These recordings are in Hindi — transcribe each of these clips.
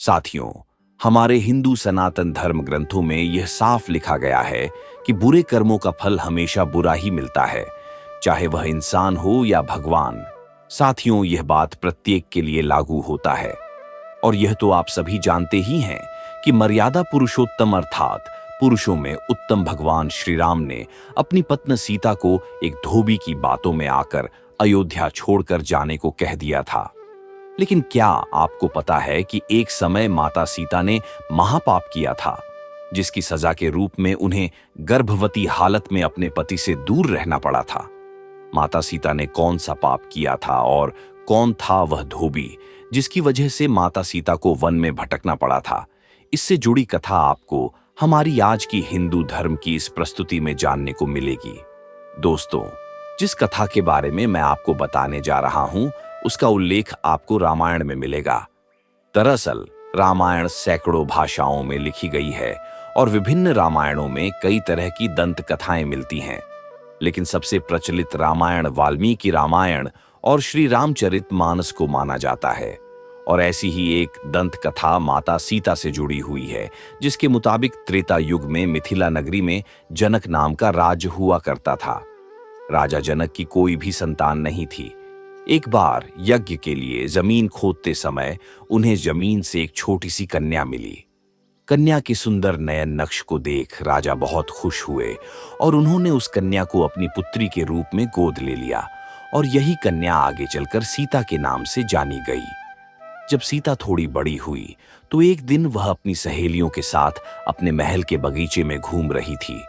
साथियों, हमारे हिंदू सनातन धर्म ग्रंथों में यह साफ लिखा गया है कि बुरे कर्मों का फल हमेशा बुरा ही मिलता है, चाहे वह इंसान हो या भगवान। साथियों, यह बात प्रत्येक के लिए लागू होता है। और यह तो आप सभी जानते ही हैं कि मर्यादा पुरुषोत्तम अर्थात पुरुषों में उत्तम भगवान श्री राम ने अपनी पत्नी सीता को एक धोबी की बातों में आकर अयोध्या छोड़कर जाने को कह दिया था। लेकिन क्या आपको पता है कि एक समय माता सीता ने महापाप किया था, जिसकी सजा के रूप में उन्हें गर्भवती हालत में अपने पति से दूर रहना पड़ा था। माता सीता ने कौन सा पाप किया था और कौन था वह धोबी जिसकी वजह से माता सीता को वन में भटकना पड़ा था? इससे जुड़ी कथा आपको हमारी आज की हिंदू धर्म की इस प्रस्तुति में जानने को मिलेगी। दोस्तों, जिस कथा के बारे में मैं आपको बताने जा रहा हूं, उसका उल्लेख आपको रामायण में मिलेगा। दरअसल रामायण सैकड़ों भाषाओं में लिखी गई है और विभिन्न रामायणों में कई तरह की दंत कथाएं मिलती हैं। लेकिन सबसे प्रचलित रामायण वाल्मीकि रामायण और श्री रामचरितमानस को माना जाता है। और ऐसी ही एक दंत कथा माता सीता से जुड़ी हुई है, जिसके मुताबिक त्रेता युग में मिथिला नगरी में जनक नाम का राज्य हुआ करता था। राजा जनक की कोई भी संतान नहीं थी। एक बार यज्ञ के लिए जमीन खोदते समय उन्हें जमीन से एक छोटी सी कन्या मिली। कन्या के सुंदर नयन नक्श को देख राजा बहुत खुश हुए और उन्होंने उस कन्या को अपनी पुत्री के रूप में गोद ले लिया। और यही कन्या आगे चलकर सीता के नाम से जानी गई। जब सीता थोड़ी बड़ी हुई तो एक दिन वह अपनी सहेलियों के साथ अपने महल के बगीचे में घूम रही थी।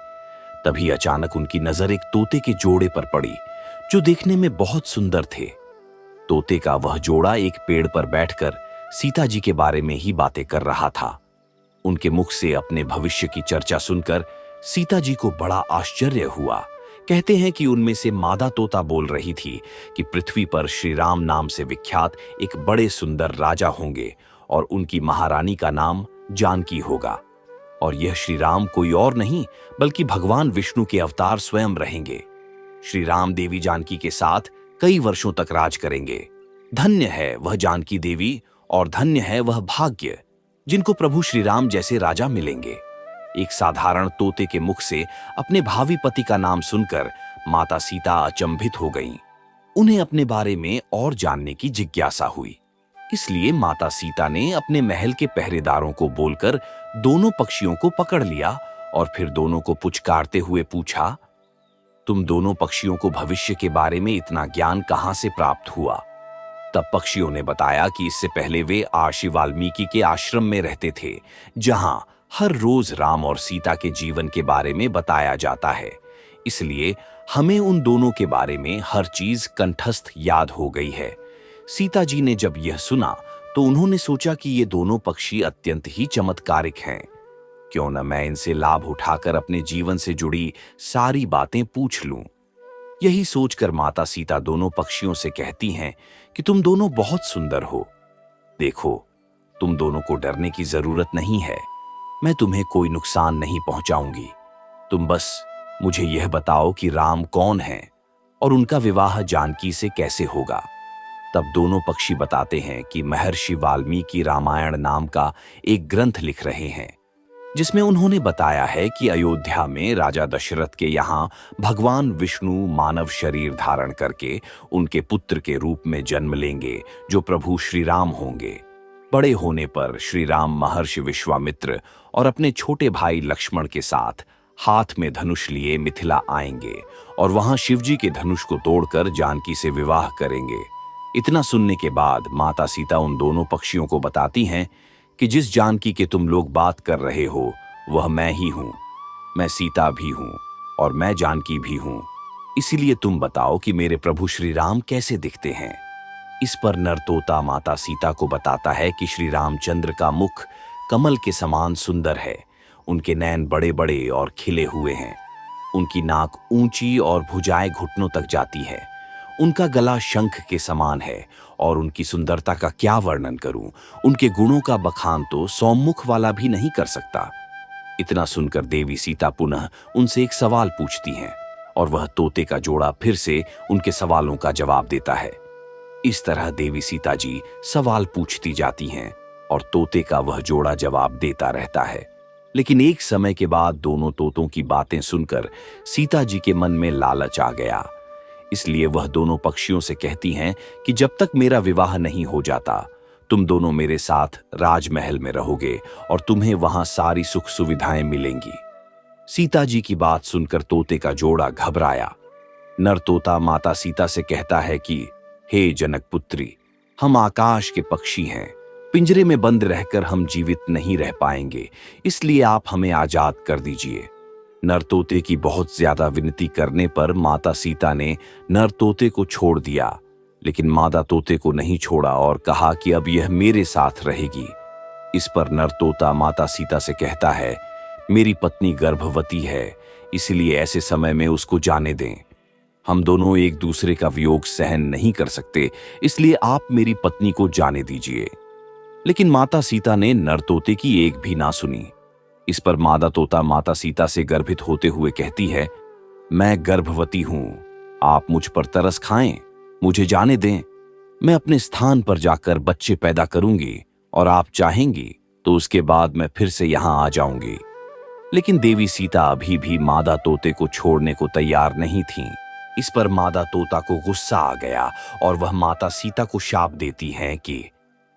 तभी अचानक उनकी नजर एक तोते के जोड़े पर पड़ी, जो देखने में बहुत सुंदर थे। तोते का वह जोड़ा एक पेड़ पर बैठकर सीता जी के बारे में ही बातें कर रहा था। उनके मुख से अपने भविष्य की चर्चा सुनकर सीता जी को बड़ा आश्चर्य हुआ। कहते हैं कि उनमें से मादा तोता बोल रही थी कि पृथ्वी पर श्री राम नाम से विख्यात एक बड़े सुंदर राजा होंगे और उनकी महारानी का नाम जानकी होगा। और यह श्री राम कोई और नहीं बल्कि भगवान विष्णु के अवतार स्वयं रहेंगे। श्री राम देवी जानकी के साथ कई वर्षों तक राज करेंगे। धन्य है वह जानकी देवी और धन्य है वह भाग्य जिनको प्रभु श्री राम जैसे राजा मिलेंगे। एक साधारण तोते के मुख से अपने भावी पति का नाम सुनकर माता सीता अचंभित हो गईं। उन्हें अपने बारे में और जानने की जिज्ञासा हुई। इसलिए माता सीता ने अपने महल के पहरेदारों को बोलकर दोनों पक्षियों को पकड़ लिया और फिर दोनों को पुचकारते हुए पूछा, तुम दोनों पक्षियों को भविष्य के बारे में इतना ज्ञान कहां से प्राप्त हुआ? तब पक्षियों ने बताया कि इससे पहले वे आशी वाल्मीकि के आश्रम में रहते थे, जहां हर रोज राम और सीता के जीवन के बारे में बताया जाता है। इसलिए हमें उन दोनों के बारे में हर चीज कंठस्थ याद हो गई है। सीता जी ने जब यह सुना तो उन्होंने सोचा कि ये दोनों पक्षी अत्यंत ही चमत्कारिक हैं। क्यों न मैं इनसे लाभ उठाकर अपने जीवन से जुड़ी सारी बातें पूछ लूं। यही सोचकर माता सीता दोनों पक्षियों से कहती हैं कि तुम दोनों बहुत सुंदर हो। देखो, तुम दोनों को डरने की जरूरत नहीं है। मैं तुम्हें कोई नुकसान नहीं पहुंचाऊंगी। तुम बस मुझे यह बताओ कि राम कौन है और उनका विवाह जानकी से कैसे होगा। तब दोनों पक्षी बताते हैं कि महर्षि वाल्मीकि रामायण नाम का एक ग्रंथ लिख रहे हैं, जिसमें उन्होंने बताया है कि अयोध्या में राजा दशरथ के यहाँ भगवान विष्णु मानव शरीर धारण करके उनके पुत्र के रूप में जन्म लेंगे, जो प्रभु श्री राम होंगे। बड़े होने पर श्री राम महर्षि विश्वामित्र और अपने छोटे भाई लक्ष्मण के साथ हाथ में धनुष लिए मिथिला आएंगे और वहां शिवजी के धनुष को तोड़कर जानकी से विवाह करेंगे। इतना सुनने के बाद माता सीता उन दोनों पक्षियों को बताती हैं कि जिस जानकी के तुम लोग बात कर रहे हो वह मैं ही हूं। मैं सीता भी हूं और मैं जानकी भी हूं। इसीलिए तुम बताओ कि मेरे प्रभु श्री राम कैसे दिखते हैं। इस पर नर तोता माता सीता को बताता है कि श्री रामचंद्र का मुख कमल के समान सुंदर है। उनके नैन बड़े बड़े और खिले हुए हैं। उनकी नाक ऊंची और भुजाएं घुटनों तक जाती है। उनका गला शंख के समान है और उनकी सुंदरता का क्या वर्णन करूं। उनके गुणों का बखान तो सौमुख वाला भी नहीं कर सकता। इतना सुनकर देवी सीता पुनः उनसे एक सवाल पूछती हैं और वह तोते का जोड़ा फिर से उनके सवालों का जवाब देता है। इस तरह देवी सीता जी सवाल पूछती जाती हैं और तोते का वह जोड़ा जवाब देता रहता है। लेकिन एक समय के बाद दोनों तोतों की बातें सुनकर सीता जी के मन में लालच आ गया। इसलिए वह दोनों पक्षियों से कहती हैं कि जब तक मेरा विवाह नहीं हो जाता, तुम दोनों मेरे साथ राजमहल में रहोगे और तुम्हें वहां सारी सुख सुविधाएं मिलेंगी। सीता जी की बात सुनकर तोते का जोड़ा घबराया। नर तोता माता सीता से कहता है कि हे जनक पुत्री, हम आकाश के पक्षी हैं, पिंजरे में बंद रहकर हम जीवित नहीं रह पाएंगे, इसलिए आप हमें आजाद कर दीजिए। नर तोते की बहुत ज्यादा विनती करने पर माता सीता ने नर तोते को छोड़ दिया, लेकिन मादा तोते को नहीं छोड़ा और कहा कि अब यह मेरे साथ रहेगी। इस पर नर तोता माता सीता से कहता है, मेरी पत्नी गर्भवती है, इसलिए ऐसे समय में उसको जाने दें। हम दोनों एक दूसरे का वियोग सहन नहीं कर सकते, इसलिए आप मेरी पत्नी को जाने दीजिए। लेकिन माता सीता ने नर तोते की एक भी ना सुनी। इस पर मादा तोता माता सीता से गर्भित होते हुए कहती है, मैं गर्भवती हूं, आप मुझ पर तरस खाएं, मुझे जाने दें। मैं अपने स्थान पर जाकर बच्चे पैदा करूंगी और आप चाहेंगी तो उसके बाद मैं फिर से यहां आ जाऊंगी। लेकिन देवी सीता अभी भी मादा तोते को छोड़ने को तैयार नहीं थीं। इस पर मादा तोता को गुस्सा आ गया और वह माता सीता को शाप देती हैं कि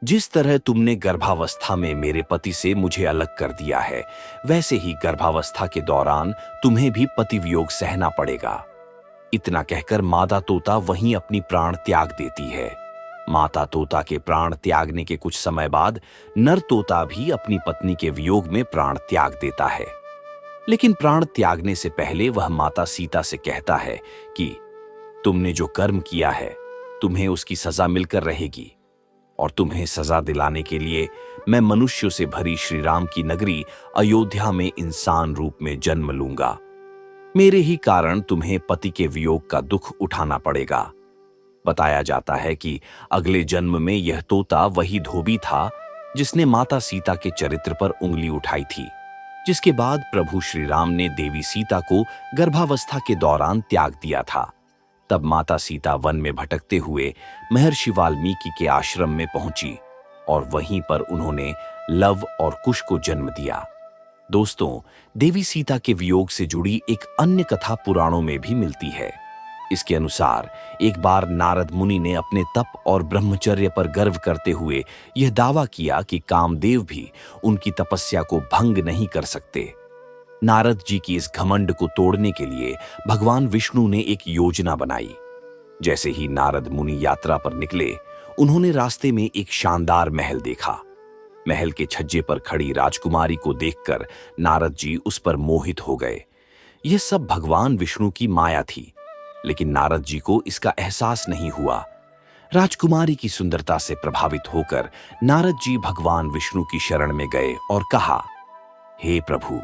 जिस तरह तुमने गर्भावस्था में मेरे पति से मुझे अलग कर दिया है, वैसे ही गर्भावस्था के दौरान तुम्हें भी पति वियोग सहना पड़ेगा। इतना कहकर मादा तोता वहीं अपनी प्राण त्याग देती है। माता तोता के प्राण त्यागने के कुछ समय बाद नर तोता भी अपनी पत्नी के वियोग में प्राण त्याग देता है। लेकिन प्राण त्यागने से पहले वह माता सीता से कहता है कि तुमने जो कर्म किया है, तुम्हें उसकी सजा मिलकर रहेगी और तुम्हें सजा दिलाने के लिए मैं मनुष्यों से भरी श्री राम की नगरी अयोध्या में इंसान रूप में जन्म लूंगा। मेरे ही कारण तुम्हें पति के वियोग का दुख उठाना पड़ेगा। बताया जाता है कि अगले जन्म में यह तोता वही धोबी था जिसने माता सीता के चरित्र पर उंगली उठाई थी, जिसके बाद प्रभु श्री राम ने देवी सीता को गर्भावस्था के दौरान त्याग दिया था। तब माता सीता वन में भटकते हुए महर्षि वाल्मीकि के आश्रम में पहुंची और वहीं पर उन्होंने लव और कुश को जन्म दिया। दोस्तों, देवी सीता के वियोग से जुड़ी एक अन्य कथा पुराणों में भी मिलती है। इसके अनुसार एक बार नारद मुनि ने अपने तप और ब्रह्मचर्य पर गर्व करते हुए यह दावा किया कि कामदेव भी उनकी तपस्या को भंग नहीं कर सकते। नारद जी की इस घमंड को तोड़ने के लिए भगवान विष्णु ने एक योजना बनाई। जैसे ही नारद मुनि यात्रा पर निकले, उन्होंने रास्ते में एक शानदार महल देखा। महल के छज्जे पर खड़ी राजकुमारी को देखकर नारद जी उस पर मोहित हो गए। यह सब भगवान विष्णु की माया थी, लेकिन नारद जी को इसका एहसास नहीं हुआ। राजकुमारी की सुंदरता से प्रभावित होकर नारद जी भगवान विष्णु की शरण में गए और कहा, हे प्रभु,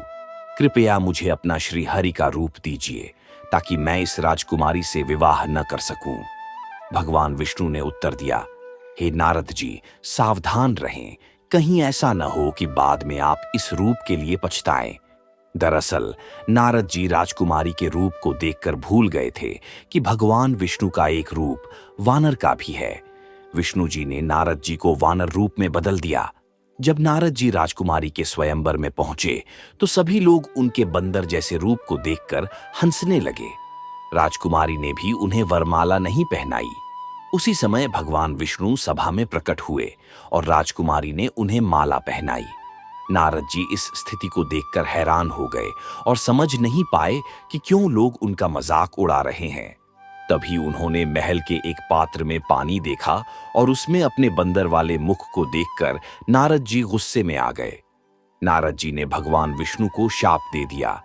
कृपया मुझे अपना श्री हरि का रूप दीजिए ताकि मैं इस राजकुमारी से विवाह न कर सकूं। भगवान विष्णु ने उत्तर दिया, हे नारद जी, सावधान रहें, कहीं ऐसा न हो कि बाद में आप इस रूप के लिए पछताएं। दरअसल नारद जी राजकुमारी के रूप को देखकर भूल गए थे कि भगवान विष्णु का एक रूप वानर का भी है। विष्णु जी ने नारद जी को वानर रूप में बदल दिया। जब नारद जी राजकुमारी के स्वयंवर में पहुंचे तो सभी लोग उनके बंदर जैसे रूप को देखकर हंसने लगे। राजकुमारी ने भी उन्हें वरमाला नहीं पहनाई। उसी समय भगवान विष्णु सभा में प्रकट हुए और राजकुमारी ने उन्हें माला पहनाई। नारद जी इस स्थिति को देखकर हैरान हो गए और समझ नहीं पाए कि क्यों लोग उनका मजाक उड़ा रहे हैं। तभी उन्होंने महल के एक पात्र में पानी देखा और उसमें अपने बंदर वाले मुख को देखकर नारद जी गुस्से में आ गए। नारद जी ने भगवान विष्णु को शाप दे दिया,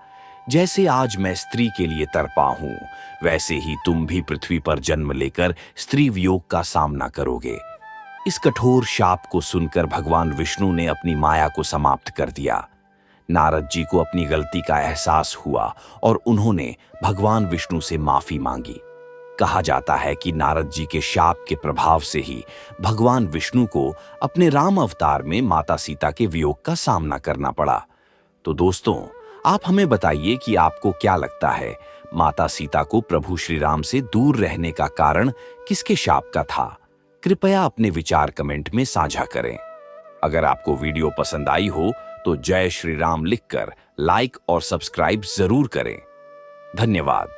जैसे आज मैं स्त्री के लिए तड़पा हूं, वैसे ही तुम भी पृथ्वी पर जन्म लेकर स्त्री वियोग का सामना करोगे। इस कठोर शाप को सुनकर भगवान विष्णु ने अपनी माया को समाप्त कर दिया। नारद जी को अपनी गलती का एहसास हुआ और उन्होंने भगवान विष्णु से माफी मांगी। कहा जाता है कि नारद जी के शाप के प्रभाव से ही भगवान विष्णु को अपने राम अवतार में माता सीता के वियोग का सामना करना पड़ा। तो दोस्तों, आप हमें बताइए कि आपको क्या लगता है, माता सीता को प्रभु श्री राम से दूर रहने का कारण किसके शाप का था? कृपया अपने विचार कमेंट में साझा करें। अगर आपको वीडियो पसंद आई हो तो जय श्री राम लिखकर लाइक और सब्सक्राइब जरूर करें। धन्यवाद।